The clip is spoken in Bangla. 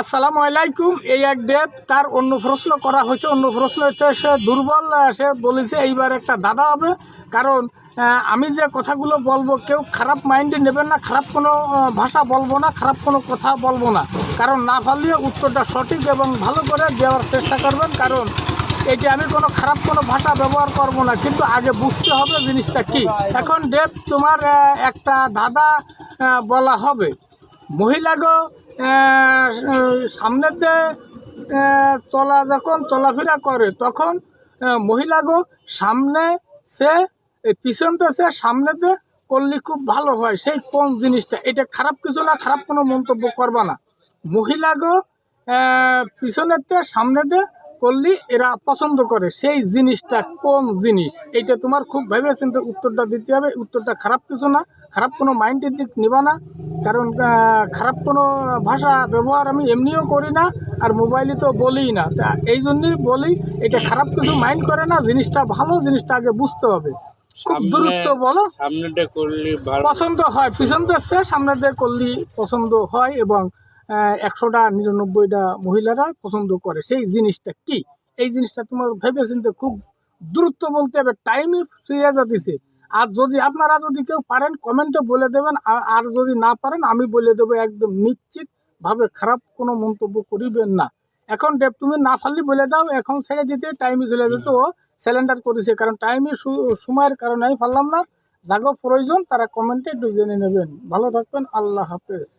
আসসালামু আলাইকুম। এই এক ডেট তার অন্য প্রশ্ন করা হয়েছে। অন্য প্রশ্ন হচ্ছে সে দুর্বল, সে বলেছে এইবার একটা দাদা হবে। কারণ আমি যে কথাগুলো বলবো কেউ খারাপ মাইন্ডে নেবেন না, খারাপ কোনো ভাষা বলবো না, খারাপ কোনো কথা বলবো না। কারণ না পারলে উত্তরটা সঠিক এবং ভালো করে দেওয়ার চেষ্টা করবেন। কারণ এই যে আমি কোনো খারাপ কোনো ভাষা ব্যবহার করব না, কিন্তু আগে বুঝতে হবে জিনিসটা কি। এখন ডেট তোমার একটা দাদা বলা হবে। মহিলাগো সামনেতে যখন চলাফেরা করে তখন মহিলাগো সামনে সে পিছনতে সে সামনেতে করলে খুব ভালো হয়। সেই কোন জিনিসটা, এটা খারাপ কিছু না, খারাপ কোনো মন্তব্য করবা না। মহিলাগো পিছনেতে সামনেতে করলে এরা পছন্দ করে, সেই জিনিসটা কোন জিনিস, এইটা তোমার খুব ভেবে চিন্তে উত্তরটা দিতে হবে। উত্তরটা খারাপ কিছু না, খারাপ কোনো মাইন্ডের দিক নেবা না। কারণ খারাপ কোনো ভাষা ব্যবহার আমি এমনিও করি না, আর মোবাইলে তো বলি না। তা এই জন্যই বলি এটা খারাপ কিছু মাইন্ড করে না, জিনিসটা ভালো, জিনিসটা আগে বুঝতে হবে। খুব দূরত্ব বলো সামনেটা করলে পছন্দ হয়, পিছন দিয়ে সামনে দিয়ে করলে পছন্দ হয়, এবং 100টা 99টা মহিলারা পছন্দ করে। সেই জিনিসটা কি, এই জিনিসটা তোমার ভেবে চিন্তে খুব দূরত্ব বলতে হবে। টাইমই ফিরে যাচ্ছে। আর যদি আপনারা যদি কেউ পারেন কমেন্টে বলে দেবেন, আর যদি না পারেন আমি বলে দেবো। একদম নিশ্চিতভাবে খারাপ কোনো মন্তব্য করিবেন না। এখন তুমি না পারলে বলে দাও, এখন ছেড়ে দিতে টাইমই চলে যেত। ও সিলিন্ডার করেছে, কারণ টাইমই সময়ের কারণে আমি পারলাম না। যাগো প্রয়োজন তারা কমেন্টে একটু জেনে নেবেন। ভালো থাকবেন, আল্লাহ হাফেজ।